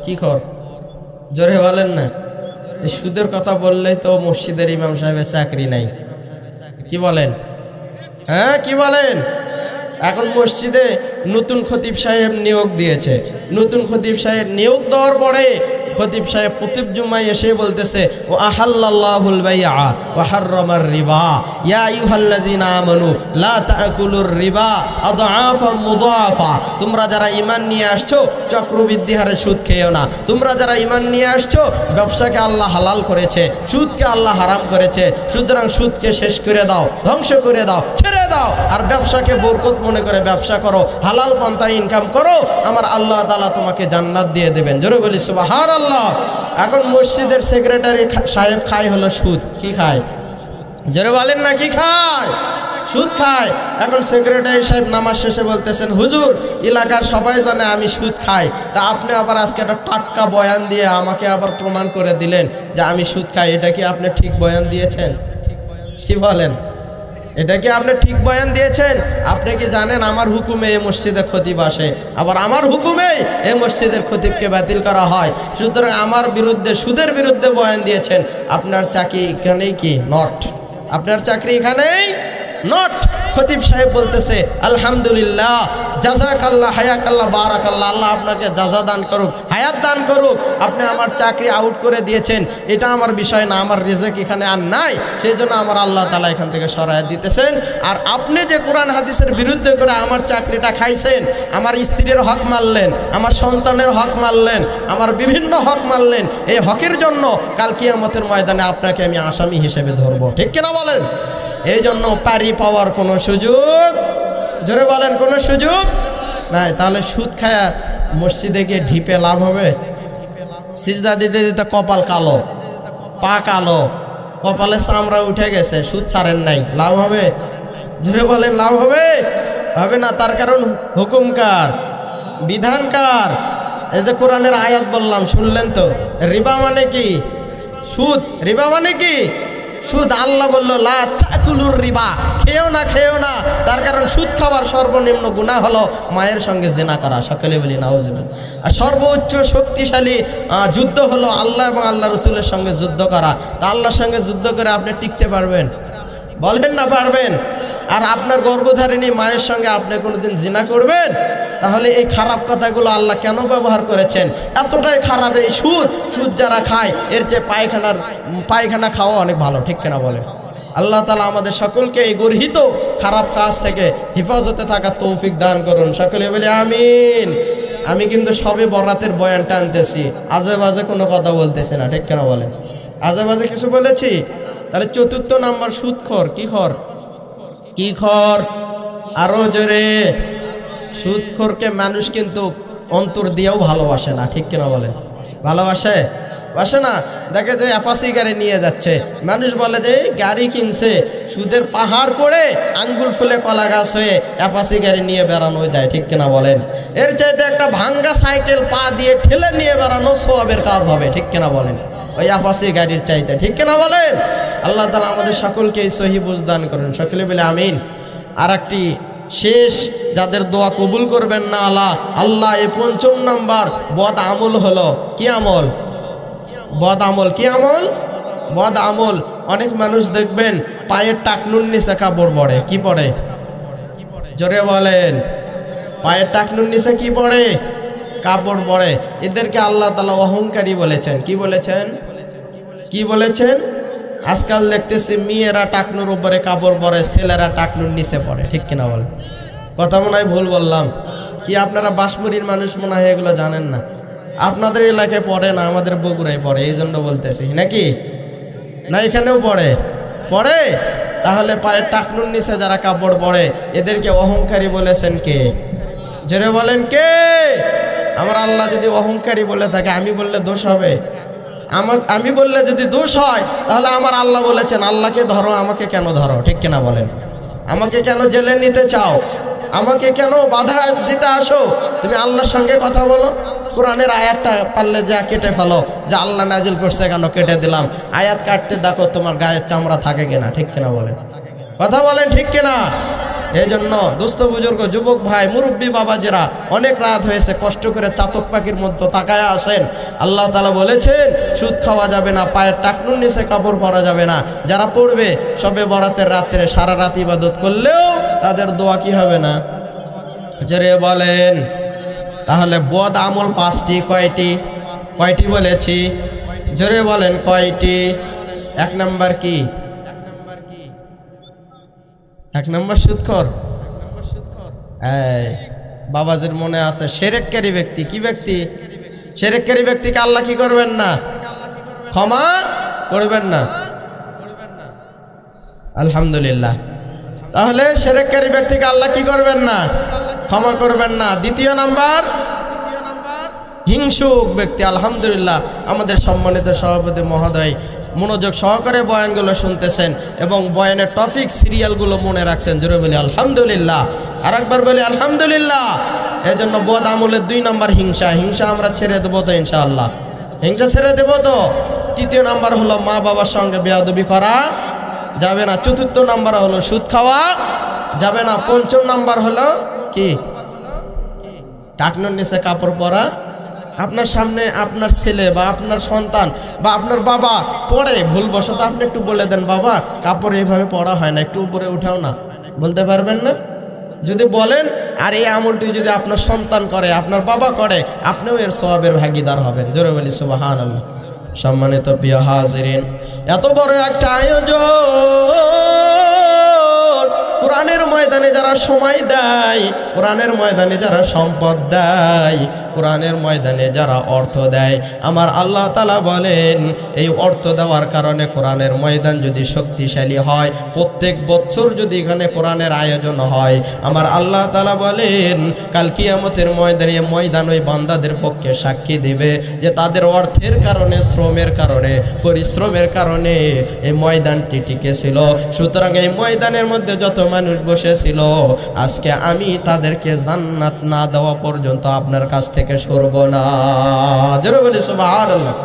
কি খর? জোরে বলেন না। এই সুদের কথা বললেই তো মসজিদের ইমাম সাহেবের চাকরি নাই। কি বলেন? হ্যাঁ কি বলেন? এখন মসজিদে নতুন খতিব সাহেব নিয়োগ দিয়েছে। নতুন খতিব সাহেব নিয়োগ দেওয়ার পরে খতিব সাহেব প্রতি জুমায় এসে বলতেছে ও আহাল্লাল্লাহুল বাইআ ওয়া হাররামার রিবা ইয়া আইয়ুহাল্লাযিনা আমানু লা তাকুলুর রিবা আদআফাম মুদাআফা। তোমরা যারা ঈমান নিয়ে আসছো চক্রবৃদ্ধি হারে সুদ খেও না। তোমরা যারা ঈমান নিয়ে আসছো ব্যবসাকে আল্লাহ হালাল করেছে, সুদকে আল্লাহ হারাম করেছে, সুতরাং সুদকে শেষ করে দাও, ধ্বংস করে দাও, ছেড়ে দাও, আর ব্যবসাকে বরকত মনে করে ব্যবসা করো, হালাল পন্থায় ইনকাম করো, আমার আল্লাহ তাআলা তোমাকে জান্নাত দিয়ে দেবেন। জোরে বলি সুবহানাল্লাহ। এখন মসজিদের সেক্রেটারি সাহেব খায় হলো সুদ। কি খায়? জোরে বলেন না, কি খায়? সুদ খায়। এখন সেক্রেটারি সাহেব নামাজ শেষে বলতেছেন হুজুর এলাকার সবাই জানে আমি সুদ খাই, তা আপনি আবার আজকে একটা টাটকা বয়ান দিয়ে আমাকে আবার প্রমাণ করে দিলেন যে আমি সুদ খাই, এটা কি আপনি ঠিক বয়ান দিয়েছেন? কি বলেন? এটা কি আপনি ঠিক বয়ান দিয়েছেন? আপনি কি জানেন আমার হুকুমে এই মসজিদে খতিব আসে, আবার আমার হুকুমে এই মসজিদের খতিবকে বাতিল করা হয়, সুতরাং আমার বিরুদ্ধে সুদের বিরুদ্ধে বয়ান দিয়েছেন। আপনার চাকরি এখানেই কি নট? আপনার চাকরি এখানেই নট। খতিব সাহেব বলতেছে আলহামদুলিল্লাহ, জাযাকাল্লাহ, হায়াকাল্লাহ, বারাকাল্লাহ, আল্লাহ আপনাকে জাযা দান করুক, হায়াত দান করুক। আপনি আমার চাকরি আউট করে দিয়েছেন, এটা আমার বিষয় না, আমার রিজিক এখানে আর নাই, সেই জন্য আমার আল্লাহ তাআলা এখান থেকে সরায় দিতেছেন। আর আপনি যে কোরআন হাদিসের বিরুদ্ধে করে আমার চাকরিটা খাইছেন, আমার স্ত্রীর হক মারলেন, আমার সন্তানের হক মারলেন, আমার বিভিন্ন হক মারলেন, এই হকের জন্য কাল কিয়ামতের ময়দানে আপনাকে আমি আসামি হিসেবে ধরবো। ঠিক কিনা বলেন? এই জন্য পারি পাওয়ার কোনো সুযোগ, জোরে বলেন, কোনো সুযোগ নাই। তাহলে সুদ খায়া মসজিদে গিয়ে ঢিপে লাভ হবে? সিজদা দিতে দিতে কপাল কালো, পা কালো, কপালে চামড়া উঠে গেছে, সুদ ছাড়েন নাই, লাভ হবে? জোরে বলেন, লাভ হবে? হবে না। তার কারণ হুকুমকার, বিধানকার। এই যে কোরআনের আয়াত বললাম, শুনলেন তো? রিবা মানে কি? সুদ। রিবা মানে কি? সুদ। আল্লাহ বলল লা তাকুলুর রিবা, খেও না, খেও না। তার কারণ সুদ খাওয়ার সর্বনিম্ন গুনাহ হলো মায়ের সঙ্গে জিনা করা। সকলে বলি নাউজুবিল্লাহ। আর সর্বোচ্চ শক্তিশালী যুদ্ধ হলো আল্লাহ এবং আল্লাহ রসুলের সঙ্গে যুদ্ধ করা। তা আল্লাহর সঙ্গে যুদ্ধ করে আপনি টিকতে পারবেন? বলেন না পারবেন? আর আপনার গর্ভধারিণী মায়ের সঙ্গে আপনি কোনোদিন জিনা করবেন? তাহলে এই খারাপ কথাগুলো আল্লাহ কেন ব্যবহার করেছেন? এতটাই খারাপ এই সুদ। সুদ যারা খায় এর চেয়ে পায়খানা খাওয়া অনেক ভালো। ঠিক কিনা বলেন? আল্লাহ তাআলা আমাদের সকলকে এই গর্হিত খারাপ কাজ থেকে হেফাজতে থাকার তৌফিক দান করুন। সকলে বলি আমিন। আমি কিন্তু সবে বরাতের বয়ান টানতেছি, আজে বাজে কোনো কথা বলতেছি না। ঠিক কিনা বলেন? আজে বাজে কিছু বলেছি? তাহলে চতুর্থ নাম্বার সুদখোর। কি খর? কি খর? আরো জোরে। সুদখোরকে মানুষ কিন্তু অন্তর দিয়েও ভালোবাসে না। ঠিক কিনা বলে? ভালোবাসে? বাসে না। দেখে যে অ্যাপাসি গাড়ি নিয়ে যাচ্ছে, মানুষ বলে যে গাড়ি কিনছে, সুদের পাহাড় করে আঙ্গুল ফুলে কলা গাছ হয়ে অ্যাপাসি গাড়ি নিয়ে বেড়ানো যায়। ঠিক কিনা বলেন? এর চাইতে একটা ভাঙ্গা সাইকেল পা দিয়ে ঠেলে নিয়ে বেড়ানো সওয়াবের কাজ হবে। ঠিক কিনা বলেন? ওই অ্যাপাসি গাড়ির চাইতে। ঠিক কিনা বলেন? আল্লাহ তাআলা আমাদের সকলকে এই সহি বুঝ দান করুন। সকলে বলে আমিন। আর একটি শেষ, যাদের দোয়া কবুল করবেন না আল্লাহ, এই পঞ্চম নাম্বার বদ আমল হলো। কি আমল? বদ আমল। কি আমল? বদ আমল। অনেক মানুষ দেখবেন পায়ের টাকনুর নিচে কাপড় পরে। কি পরে? জোরে বলেন। পায়ের টাকনুর নিচে কি পরে? কাপড় পরে। এদেরকে আল্লাহ তাআলা অহংকারী বলেছেন। কি বলেছেন? কি বলেছেন? আজকাল দেখতেছি মেয়েরা টাকনুর উপরে কাপড় পরে, ছেলেরা টাকনুর নিচে পড়ে। ঠিক কিনা বলেন? কথা মনে হয় ভুল বললাম? কি আপনারা বাঁশমুড়ির মানুষ মনে হয় এগুলো জানেন না? আপনাদের এলাকায় পড়ে না, আমাদের বগুড়ায় পড়ে, এই জন্য বলতেছি। নাকি না? এখানেও পড়ে? পড়ে। তাহলে পায়ের টাকনুর নিচে যারা কাপড় পরে এদেরকে অহংকারী বলেছেন কে? জোরে বলেন কে? আমার আল্লাহ যদি অহংকারী বলে থাকে, আমি বললে দোষ হবে? আমি বললে যদি দোষ হয়, তাহলে আমার আল্লাহ বলেছেন আল্লাহকে ধরো, আমাকে কেন ধরো? ঠিক কিনা বলেন? আমাকে কেন জেলে নিতে চাও? আমাকে কেন বাধা দিতে আসো? তুমি আল্লাহর সঙ্গে কথা বলো। কোরআনের আয়াতটা পারলে যা কেটে ফেলো, যা আল্লাহ নাজিল করছে কেন কেটে দিলাম। আয়াত কাটতে দেখো তোমার গায়ের চামড়া থাকে কিনা। ঠিক কিনা বলেন? কথা বলেন ঠিক কিনা? এই জন্য দুস্থ বুজুর্গ, যুবক ভাই, মুরব্বী বাবাজেরা, অনেক রাত হয়েছে, কষ্ট করে চাতক পাখির মধ্যে তাকায় আসেন। আল্লাহ তাআলা বলেছেন সুদ খাওয়া যাবে না, পায়ের টাকনুর নিচে কাপড় পরা যাবে না। যারা পড়বে শবে বরাতের রাত্রে সারা রাত ইবাদত করলেও তাদের দোয়া কি হবে না? জোরে বলেন। তাহলে বদ আমল 5টি, কয়টি বলেছি? জোরে বলেন কয়টি? 1 নাম্বার কি? 1 নাম্বার সুদখোর। বাবাজির মনে আছে শিরককারী ব্যক্তি। কি ব্যক্তি? শিরককারী ব্যক্তিকে আল্লাহ কি করবেন না? ক্ষমা করবেন না। আলহামদুলিল্লাহ। তাহলে শিরককারী ব্যক্তিকে আল্লাহ কি করবেন না? ক্ষমা করবেন না। 2 নাম্বার হিংসুক ব্যক্তি। আলহামদুলিল্লাহ, আমাদের সম্মানিত সভাপতি মহোদয় মনোযোগ সহকারে বয়ানগুলো শুনতেছেন এবং বয়ানের টপিক সিরিয়ালগুলো মনে রাখছেন। জোরে বলি আলহামদুলিল্লাহ। আর একবার বলি আলহামদুলিল্লাহ। এই জন্য বদ আমলের 2 নাম্বার হিংসা আমরা ছেড়ে দেবো তো ইনশাআল্লাহ? হিংসা ছেড়ে দেবো তো? 3 নাম্বার হলো মা বাবার সঙ্গে বেয়াদবি করা যাবে না। 4 নাম্বার হলো সুদ খাওয়া যাবে না। 5 নাম্বার হলো কি? টাকনুর নিচে কাপড় পরা। আপনার সামনে আপনার ছেলে বা আপনার সন্তান বা আপনার বাবা পরে ভুলবশত আপনি একটু বলে দেন, বাবা কাপড় এইভাবে পরা হয় না, একটু উপরে উঠাও না। বলতে পারবেন না? যদি বলেন, আর এই আমলটি যদি আপনার সন্তান করে, আপনার বাবা করে, আপনিও এর সওয়াবের ভাগীদার হবেন। জোরে বলি সুবহানাল্লাহ। সম্মানিত প্রিয় হাজিরিন, এত বড় একটা আয়োজন কোরআনের ময়দানে যারা সময় দেয়, কোরআনের ময়দানে যারা সম্পদ দেয়, কোরআনের ময়দানে যারা অর্থ দেয়, আমার আল্লাহ তাআলা বলেন এই অর্থ দেওয়ার কারণে কোরআনের ময়দান যদি শক্তিশালী হয়, প্রত্যেক বছর যদি এখানে কোরআনের আয়োজন হয়, আমার আল্লাহ তাআলা বলেন কাল কিয়ামতের ময়দানে ময়দান ওই বান্দাদের পক্ষে সাক্ষী দেবে যে তাদের অর্থের কারণে, শ্রমের কারণে, পরিশ্রমের কারণে এই ময়দানটি টিকেছিল। সুতরাং এই ময়দানের মধ্যে যত মানুষ বসেছিল, আজকে আমি তাদেরকে জান্নাত না দেওয়া পর্যন্ত আপনার কাছ থেকে সরব না। জোরে বলি সুবহানাল্লাহ।